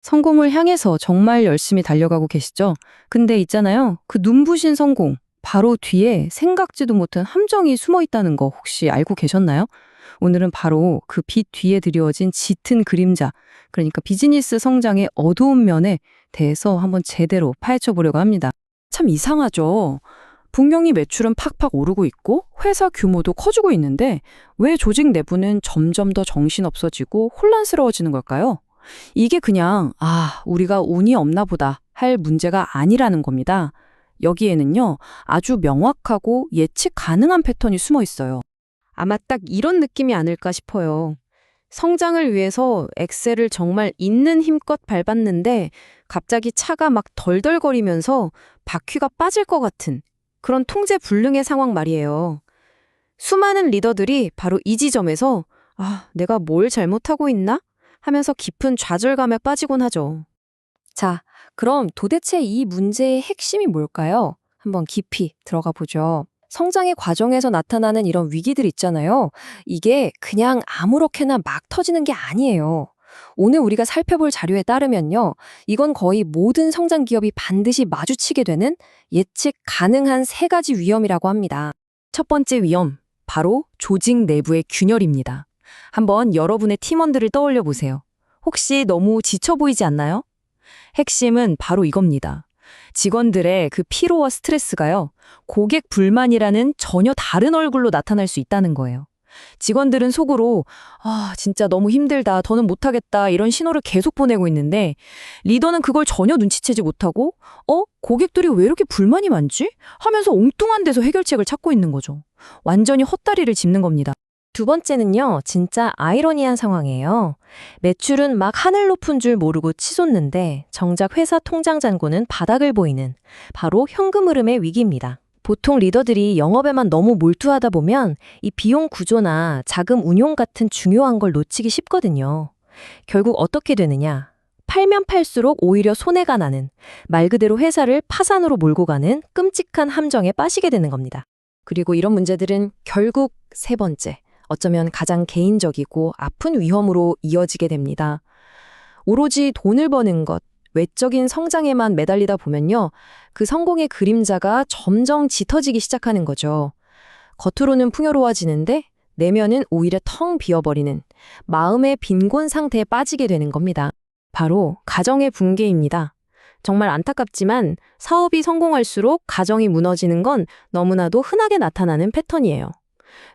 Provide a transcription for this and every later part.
성공을 향해서 정말 열심히 달려가고 계시죠? 근데 있잖아요. 그 눈부신 성공, 바로 뒤에 생각지도 못한 함정이 숨어 있다는 거 혹시 알고 계셨나요? 오늘은 바로 그 빛 뒤에 드리워진 짙은 그림자, 그러니까 비즈니스 성장의 어두운 면에 대해서 한번 제대로 파헤쳐 보려고 합니다. 참 이상하죠? 분명히 매출은 팍팍 오르고 있고 회사 규모도 커지고 있는데 왜 조직 내부는 점점 더 정신없어지고 혼란스러워지는 걸까요? 이게 그냥 우리가 운이 없나 보다 할 문제가 아니라는 겁니다. 여기에는요, 아주 명확하고 예측 가능한 패턴이 숨어 있어요. 아마 딱 이런 느낌이 아닐까 싶어요. 성장을 위해서 엑셀을 정말 있는 힘껏 밟았는데 갑자기 차가 막 덜덜거리면서 바퀴가 빠질 것 같은 그런 통제 불능의 상황 말이에요. 수많은 리더들이 바로 이 지점에서 내가 뭘 잘못하고 있나? 하면서 깊은 좌절감에 빠지곤 하죠. 자, 그럼 도대체 이 문제의 핵심이 뭘까요? 한번 깊이 들어가 보죠. 성장의 과정에서 나타나는 이런 위기들 있잖아요. 이게 그냥 아무렇게나 막 터지는 게 아니에요. 오늘 우리가 살펴볼 자료에 따르면요. 이건 거의 모든 성장 기업이 반드시 마주치게 되는 예측 가능한 세 가지 위험이라고 합니다. 첫 번째 위험, 바로 조직 내부의 균열입니다. 한번 여러분의 팀원들을 떠올려 보세요. 혹시 너무 지쳐 보이지 않나요? 핵심은 바로 이겁니다. 직원들의 그 피로와 스트레스가요, 고객 불만이라는 전혀 다른 얼굴로 나타날 수 있다는 거예요. 직원들은 속으로 진짜 너무 힘들다, 더는 못하겠다 이런 신호를 계속 보내고 있는데 리더는 그걸 전혀 눈치채지 못하고 고객들이 왜 이렇게 불만이 많지? 하면서 엉뚱한 데서 해결책을 찾고 있는 거죠. 완전히 헛다리를 짚는 겁니다. 두 번째는요, 진짜 아이러니한 상황이에요. 매출은 막 하늘 높은 줄 모르고 치솟는데 정작 회사 통장 잔고는 바닥을 보이는 바로 현금 흐름의 위기입니다. 보통 리더들이 영업에만 너무 몰두하다 보면 이 비용 구조나 자금 운용 같은 중요한 걸 놓치기 쉽거든요. 결국 어떻게 되느냐? 팔면 팔수록 오히려 손해가 나는, 말 그대로 회사를 파산으로 몰고 가는 끔찍한 함정에 빠지게 되는 겁니다. 그리고 이런 문제들은 결국 세 번째, 어쩌면 가장 개인적이고 아픈 위험으로 이어지게 됩니다. 오로지 돈을 버는 것, 외적인 성장에만 매달리다 보면요, 그 성공의 그림자가 점점 짙어지기 시작하는 거죠. 겉으로는 풍요로워지는데 내면은 오히려 텅 비어버리는 마음의 빈곤 상태에 빠지게 되는 겁니다. 바로 가정의 붕괴입니다. 정말 안타깝지만 사업이 성공할수록 가정이 무너지는 건 너무나도 흔하게 나타나는 패턴이에요.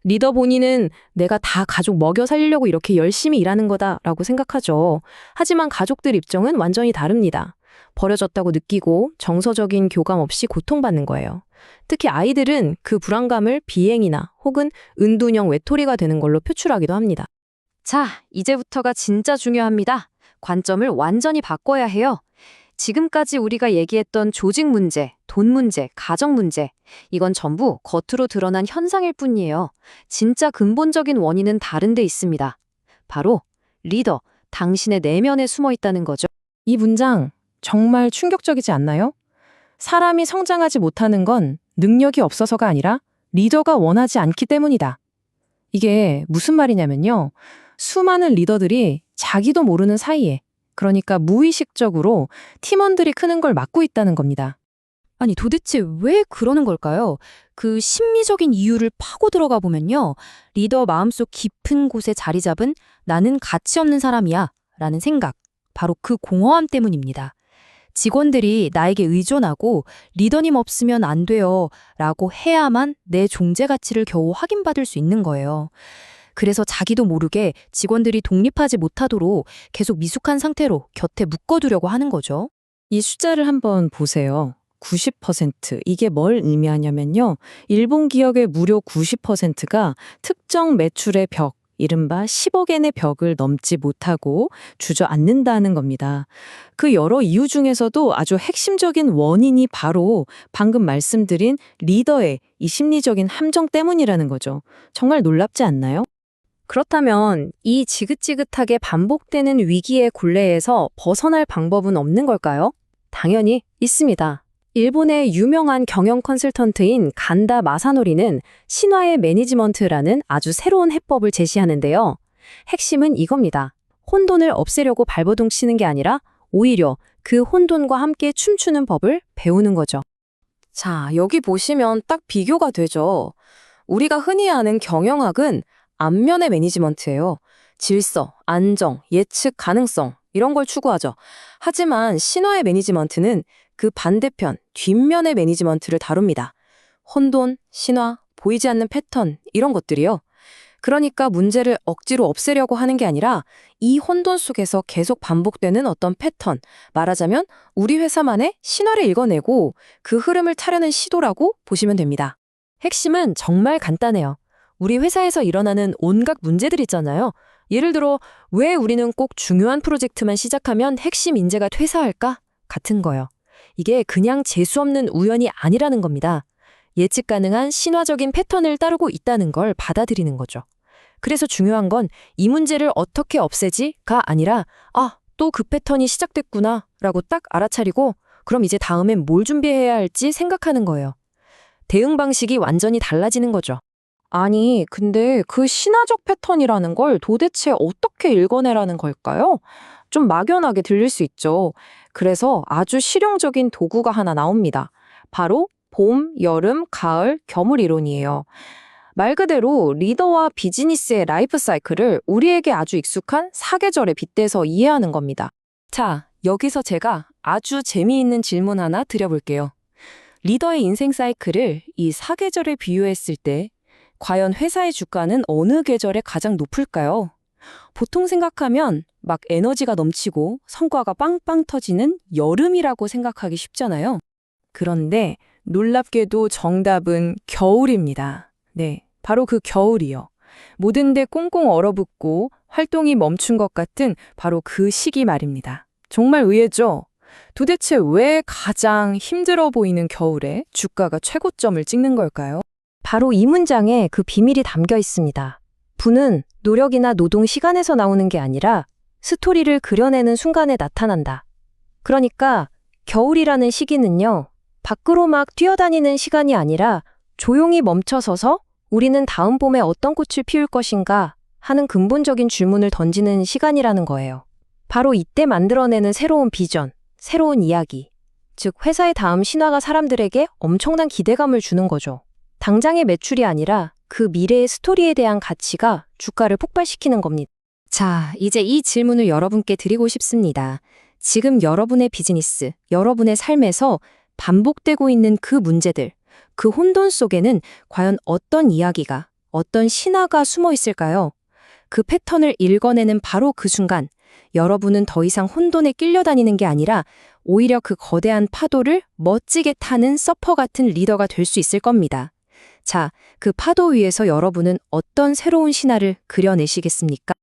리더 본인은 내가 다 가족 먹여 살리려고 이렇게 열심히 일하는 거다라고 생각하죠. 하지만 가족들 입장은 완전히 다릅니다. 버려졌다고 느끼고 정서적인 교감 없이 고통받는 거예요. 특히 아이들은 그 불안감을 비행이나 혹은 은둔형 외톨이가 되는 걸로 표출하기도 합니다. 자, 이제부터가 진짜 중요합니다. 관점을 완전히 바꿔야 해요. 지금까지 우리가 얘기했던 조직 문제, 돈 문제, 가정 문제, 이건 전부 겉으로 드러난 현상일 뿐이에요. 진짜 근본적인 원인은 다른 데 있습니다. 바로 리더, 당신의 내면에 숨어 있다는 거죠. 이 문장 정말 충격적이지 않나요? 사람이 성장하지 못하는 건 능력이 없어서가 아니라 리더가 원하지 않기 때문이다. 이게 무슨 말이냐면요. 수많은 리더들이 자기도 모르는 사이에, 그러니까 무의식적으로 팀원들이 크는 걸 막고 있다는 겁니다. 아니 도대체 왜 그러는 걸까요? 그 심리적인 이유를 파고 들어가 보면요. 리더 마음속 깊은 곳에 자리 잡은 나는 가치 없는 사람이야 라는 생각, 바로 그 공허함 때문입니다. 직원들이 나에게 의존하고 리더님 없으면 안 돼요 라고 해야만 내 존재 가치를 겨우 확인받을 수 있는 거예요. 그래서 자기도 모르게 직원들이 독립하지 못하도록 계속 미숙한 상태로 곁에 묶어두려고 하는 거죠. 이 숫자를 한번 보세요. 90%. 이게 뭘 의미하냐면요. 일본 기업의 무려 90%가 특정 매출의 벽, 이른바 10억엔의 벽을 넘지 못하고 주저앉는다는 겁니다. 그 여러 이유 중에서도 아주 핵심적인 원인이 바로 방금 말씀드린 리더의 이 심리적인 함정 때문이라는 거죠. 정말 놀랍지 않나요? 그렇다면 이 지긋지긋하게 반복되는 위기의 굴레에서 벗어날 방법은 없는 걸까요? 당연히 있습니다. 일본의 유명한 경영 컨설턴트인 간다 마사노리는 신화의 매니지먼트라는 아주 새로운 해법을 제시하는데요. 핵심은 이겁니다. 혼돈을 없애려고 발버둥 치는 게 아니라 오히려 그 혼돈과 함께 춤추는 법을 배우는 거죠. 자, 여기 보시면 딱 비교가 되죠. 우리가 흔히 아는 경영학은 앞면의 매니지먼트예요. 질서, 안정, 예측 가능성 이런 걸 추구하죠. 하지만 신화의 매니지먼트는 그 반대편, 뒷면의 매니지먼트를 다룹니다. 혼돈, 신화, 보이지 않는 패턴 이런 것들이요. 그러니까 문제를 억지로 없애려고 하는 게 아니라 이 혼돈 속에서 계속 반복되는 어떤 패턴, 말하자면 우리 회사만의 신화를 읽어내고 그 흐름을 타려는 시도라고 보시면 됩니다. 핵심은 정말 간단해요. 우리 회사에서 일어나는 온갖 문제들 있잖아요. 예를 들어, 왜 우리는 꼭 중요한 프로젝트만 시작하면 핵심 인재가 퇴사할까? 같은 거요. 이게 그냥 재수없는 우연이 아니라는 겁니다. 예측 가능한 신화적인 패턴을 따르고 있다는 걸 받아들이는 거죠. 그래서 중요한 건 이 문제를 어떻게 없애지가 아니라 또 그 패턴이 시작됐구나 라고 딱 알아차리고 그럼 이제 다음엔 뭘 준비해야 할지 생각하는 거예요. 대응 방식이 완전히 달라지는 거죠. 아니, 근데 그 신화적 패턴이라는 걸 도대체 어떻게 읽어내라는 걸까요? 좀 막연하게 들릴 수 있죠. 그래서 아주 실용적인 도구가 하나 나옵니다. 바로 봄, 여름, 가을, 겨울 이론이에요. 말 그대로 리더와 비즈니스의 라이프 사이클을 우리에게 아주 익숙한 사계절에 빗대서 이해하는 겁니다. 자, 여기서 제가 아주 재미있는 질문 하나 드려볼게요. 리더의 인생 사이클을 이 사계절에 비유했을 때 과연 회사의 주가는 어느 계절에 가장 높을까요? 보통 생각하면 막 에너지가 넘치고 성과가 빵빵 터지는 여름이라고 생각하기 쉽잖아요. 그런데 놀랍게도 정답은 겨울입니다. 네, 바로 그 겨울이요. 모든 데 꽁꽁 얼어붙고 활동이 멈춘 것 같은 바로 그 시기 말입니다. 정말 의외죠? 도대체 왜 가장 힘들어 보이는 겨울에 주가가 최고점을 찍는 걸까요? 바로 이 문장에 그 비밀이 담겨 있습니다. 부는 노력이나 노동 시간에서 나오는 게 아니라 스토리를 그려내는 순간에 나타난다. 그러니까 겨울이라는 시기는요, 밖으로 막 뛰어다니는 시간이 아니라 조용히 멈춰서서 우리는 다음 봄에 어떤 꽃을 피울 것인가 하는 근본적인 질문을 던지는 시간이라는 거예요. 바로 이때 만들어내는 새로운 비전, 새로운 이야기, 즉 회사의 다음 신화가 사람들에게 엄청난 기대감을 주는 거죠. 당장의 매출이 아니라 그 미래의 스토리에 대한 가치가 주가를 폭발시키는 겁니다. 자, 이제 이 질문을 여러분께 드리고 싶습니다. 지금 여러분의 비즈니스, 여러분의 삶에서 반복되고 있는 그 문제들, 그 혼돈 속에는 과연 어떤 이야기가, 어떤 신화가 숨어 있을까요? 그 패턴을 읽어내는 바로 그 순간, 여러분은 더 이상 혼돈에 끌려다니는 게 아니라 오히려 그 거대한 파도를 멋지게 타는 서퍼 같은 리더가 될 수 있을 겁니다. 자, 그 파도 위에서 여러분은 어떤 새로운 신화를 그려내시겠습니까?